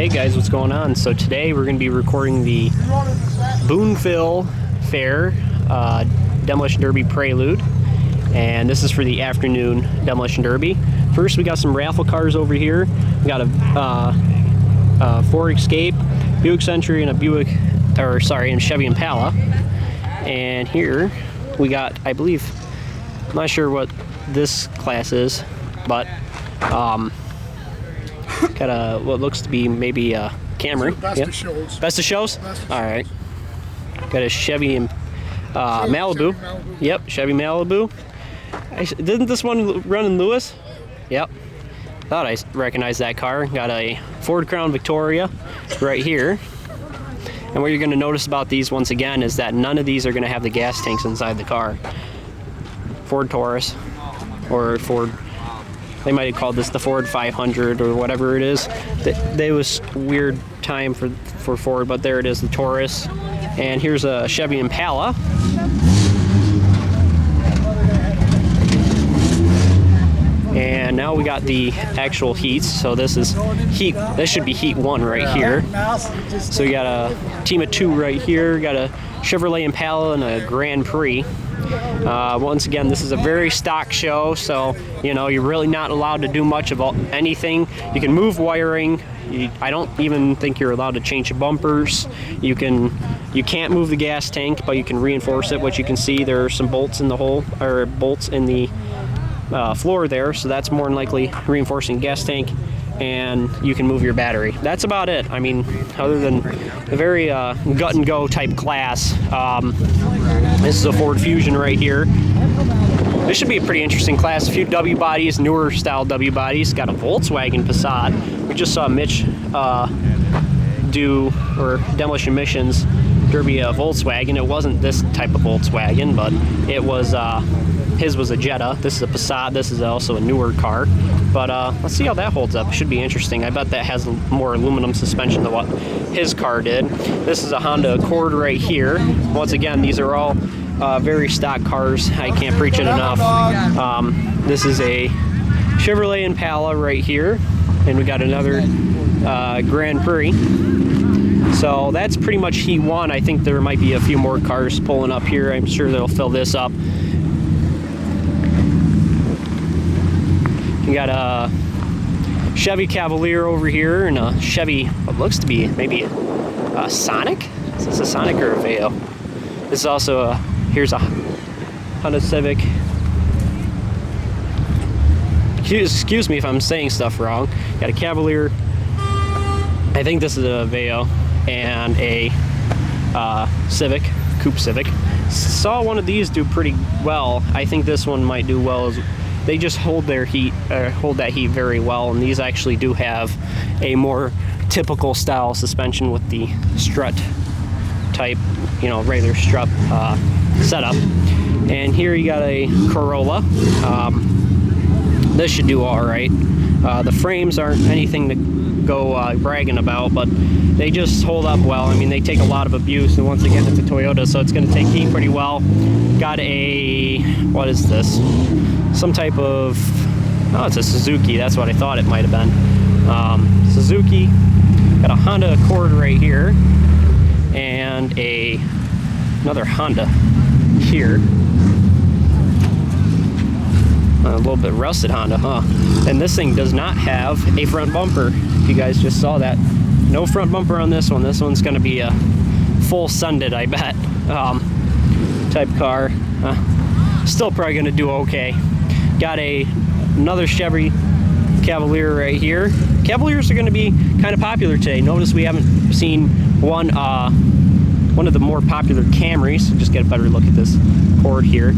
Hey guys, what's going on? So today we're going to be recording the Boonville Fair Demolition Derby Prelude, and this is for the afternoon Demolition Derby. First, we got some Raffle Cars over here. We got a Ford Escape, Buick Century, and a Chevy Impala. And here we got, I believe, I'm not sure what this class is, but got a what looks to be maybe a Camry. Best of shows. Best of shows? All right. Got a Chevy Malibu. Malibu. Yep, Chevy Malibu. Didn't this one run in Lewis? Yep. Thought I recognized that car. Got a Ford Crown Victoria right here. And what you're going to notice about these once again is that none of these are going to have the gas tanks inside the car. Ford Taurus or Ford. They might have called this the Ford 500 or whatever it is. They was weird time for Ford, but there it is, the Taurus. And here's a Chevy Impala. And now we got the actual heats. So this is heat. This should be heat 1 right here. So you got a team of 2 right here. Got a Chevrolet Impala and a Grand Prix. Once again, this is a very stock show, so you know you're really not allowed to do much of anything. You can move wiring. I don't even think you're allowed to change bumpers. You can't move the gas tank, but you can reinforce it. What you can see, there are some bolts in the hole, or bolts in the floor there, so that's more than likely reinforcing gas tank. And you can move your battery. That's about it. I mean, other than a very gut and go type class. This is a Ford Fusion right here. This should be a pretty interesting class. A few W bodies, newer style W bodies. Got a Volkswagen Passat. We just saw Mitch do Demolition Missions Derby Volkswagen. It wasn't this type of Volkswagen, but it was his was a Jetta. This is a Passat. This is also a newer car. But let's see how that holds up. It should be interesting. I bet that has more aluminum suspension than what his car did. This is a Honda Accord right here. Once again, these are all very stock cars. I can't preach it enough. This is a Chevrolet Impala right here. And we got another Grand Prix. So that's pretty much heat 1. I think there might be a few more cars pulling up here. I'm sure they'll fill this up. You got a Chevy Cavalier over here and a Chevy, what looks to be maybe a Sonic? Is this a Sonic or a Veo? This is also here's a Honda Civic. Excuse me if I'm saying stuff wrong. Got a Cavalier. I think this is a Veo and a Civic, Coupe Civic. Saw one of these do pretty well. I think this one might do well as they just hold their heat, hold that heat very well, and these actually do have a more typical style suspension with the strut type, you know, regular strut setup. And here you got a Corolla. This should do all right. The frames aren't anything to go bragging about, but they just hold up well. I mean, they take a lot of abuse, and once again, it's a Toyota, so it's going to take heat pretty well. Got a, what is this? Some type of, oh, it's a Suzuki. That's what I thought it might have been. Suzuki. Got a Honda Accord right here, and another Honda here. A little bit rusted Honda, huh? And this thing does not have a front bumper. If you guys just saw that. No front bumper on this one. This one's going to be a full sunded, I bet, type car. Still probably going to do okay. Got another Chevy Cavalier right here. Cavaliers are going to be kind of popular today. Notice we haven't seen one of the more popular Camrys. Just get a better look at this Accord here.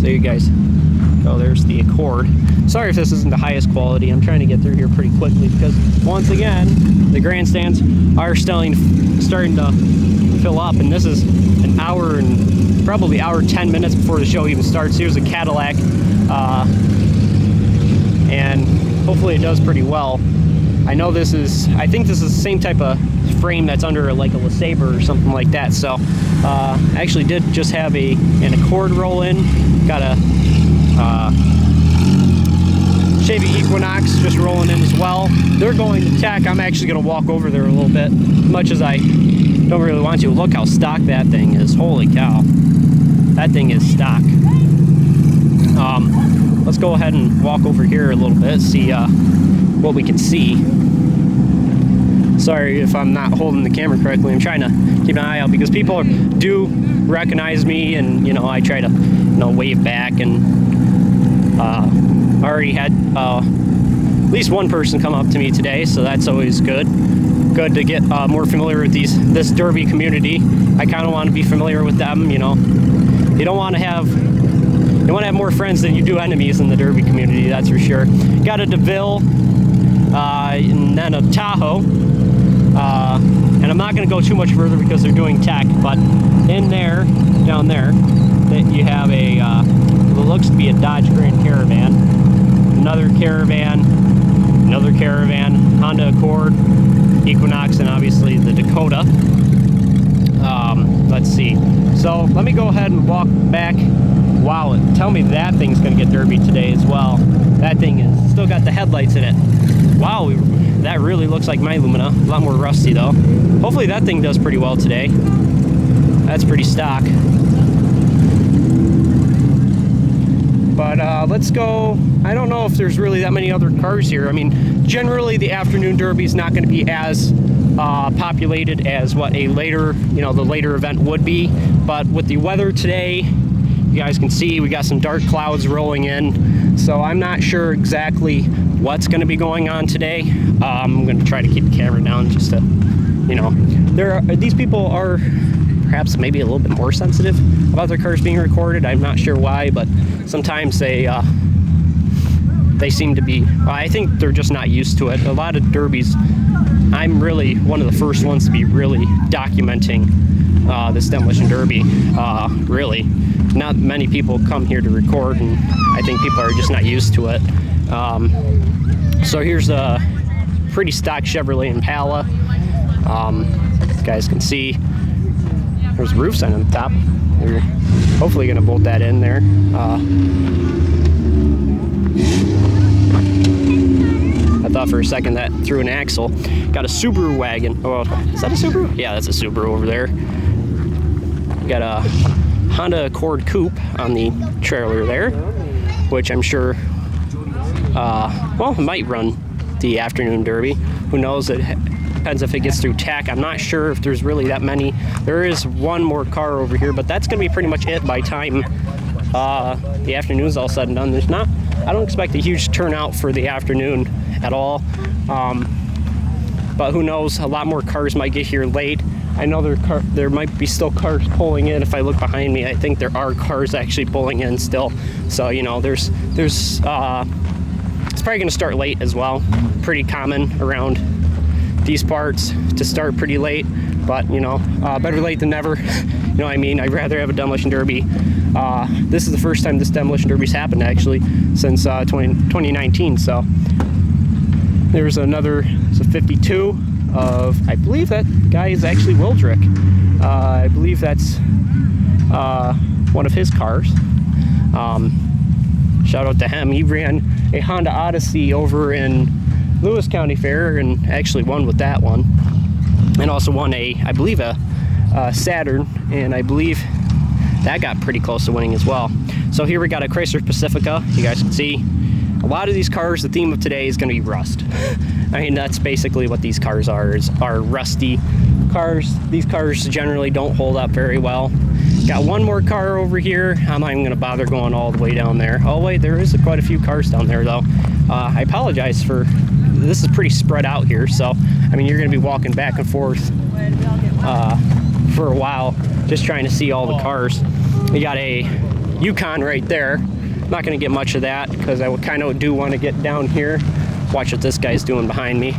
So you guys, there's the Accord. Sorry if this isn't the highest quality. I'm trying to get through here pretty quickly because once again, the grandstands are starting to fill up, and this is an hour and probably hour 10 minutes before the show even starts. Here's a Cadillac, and hopefully it does pretty well. I think this is the same type of frame that's under like a LeSabre or something like that. So I actually did just have an Accord roll in. Got a Chevy Equinox just rolling in as well. They're going to tech. I'm actually going to walk over there a little bit, as much as I don't really want to. Look how stock that thing is. Holy cow. That thing is stock. Let's go ahead and walk over here a little bit, see what we can see. Sorry if I'm not holding the camera correctly. I'm trying to keep an eye out because people do recognize me, and you know, I try to, you know, wave back. And I already had at least one person come up to me today, so that's always good. Good to get more familiar with this derby community. I kind of want to be familiar with them. You know, you want to have more friends than you do enemies in the derby community. That's for sure. Got a DeVille, and then a Tahoe. And I'm not going to go too much further because they're doing tech, but in there, down there, that you have a, what looks to be a Dodge Grand Caravan, another Caravan, Honda Accord, Equinox, and obviously the Dakota. Let's see. So let me go ahead and walk back. Wow, tell me that thing's going to get derby today as well. That thing is still got the headlights in it. Wow, that really looks like my Lumina. A lot more rusty though. Hopefully that thing does pretty well today. That's pretty stock. But let's go. I don't know if there's really that many other cars here. I mean, generally the afternoon derby is not going to be as populated as what a later, you know, the later event would be. But with the weather today, you guys can see we got some dark clouds rolling in. So I'm not sure exactly what's going to be going on today. I'm going to try to keep the camera down just to, you know, these people are perhaps maybe a little bit more sensitive about their cars being recorded. I'm not sure why, but sometimes they seem to be, I think they're just not used to it. A lot of derbies, I'm really one of the first ones to be really documenting this Demolition Derby. Really, not many people come here to record, and I think people are just not used to it. So here's a pretty stock Chevrolet Impala. You guys can see there's a roof sign on the top. They're hopefully going to bolt that in there. I thought for a second that threw an axle. Got a Subaru wagon. Oh, is that a Subaru? Yeah, that's a Subaru over there. Got a Honda Accord Coupe on the trailer there, which I'm sure, well, it might run the afternoon derby. Who knows? It depends if it gets through tech. I'm not sure if there's really that many. There is one more car over here, but that's going to be pretty much it by time the afternoon's all said and done. There's not, I don't expect a huge turnout for the afternoon at all. But who knows? A lot more cars might get here late. I know there might be still cars pulling in. If I look behind me, I think there are cars actually pulling in still. So, you know, there's it's probably going to start late as well. Pretty common around these parts to start pretty late, but you know, better late than never. You know what I mean? I'd rather have a Demolition Derby. This is the first time this Demolition Derby's happened actually since 2019. So there's another, it's a 52 of, I believe that guy is actually Wildrick. I believe that's one of his cars. Shout out to him. He ran a Honda Odyssey over in Lewis County Fair and actually won with that one, and also won I believe a Saturn, and I believe that got pretty close to winning as well. So here we got a Chrysler Pacifica. You guys can see a lot of these cars, the theme of today is going to be rust. I mean, that's basically what these cars are rusty cars. These cars generally don't hold up very well. Got one more car over here. I'm not even going to bother going all the way down there. Oh wait, there is quite a few cars down there though. I apologize for, this is pretty spread out here, so I mean, you're going to be walking back and forth for a while just trying to see all the cars. You got a Yukon right there. I'm not going to get much of that because I kind of do want to get down here. Watch what this guy's doing behind me.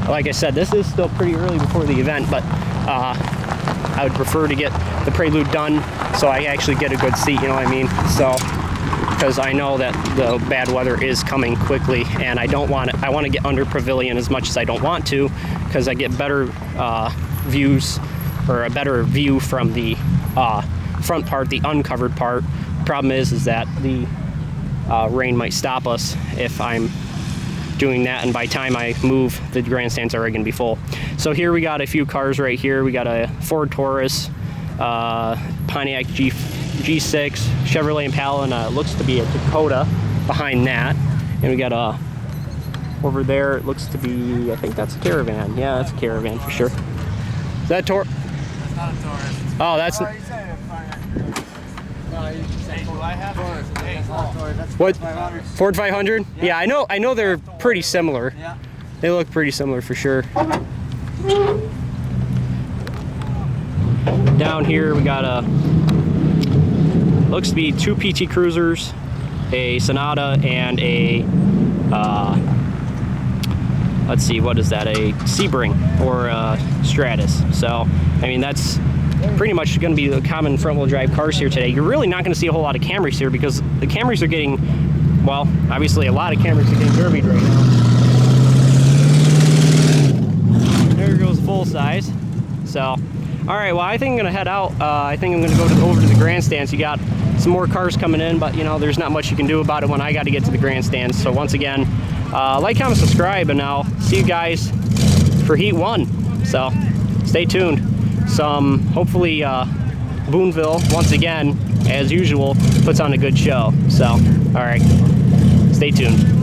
Like I said, this is still pretty early before the event, but I would prefer to get the Prelude done so I actually get a good seat, you know what I mean? So, because I know that the bad weather is coming quickly, and I don't want it. I want to get under pavilion as much as I don't want to, because I get better views, or a better view from the front part, the uncovered part. Problem is that the rain might stop us if I'm doing that, and by the time I move, the grandstand's already gonna be full. So here we got a few cars right here. We got a Ford Taurus, Pontiac G6, Chevrolet Impala, and it looks to be a Dakota behind that. And we got a, over there, it looks to be, I think that's a Caravan. Yeah, that's a Caravan for sure. Is that a Taurus? That's not a Taurus. Oh, that's... What? Ford 500? Yeah, I know they're pretty similar. Yeah. They look pretty similar for sure. Down here we got a, looks to be 2 PT Cruisers, a Sonata, and a let's see, what is that? A Sebring or a Stratus. So, I mean, that's pretty much going to be the common front-wheel drive cars here today. You're really not going to see a whole lot of Camrys here because the Camrys are getting, well, obviously a lot of Camrys are getting derbied right now. There goes full size. So, all right, well, I think I'm going to head out. I think I'm going to go over to the grandstands. You got some more cars coming in, but, you know, there's not much you can do about it when I got to get to the grandstands. So, once again, like, comment, subscribe, and I'll see you guys for Heat 1. So, stay tuned. Some, hopefully, Boonville, once again, as usual, puts on a good show. So, all right, stay tuned.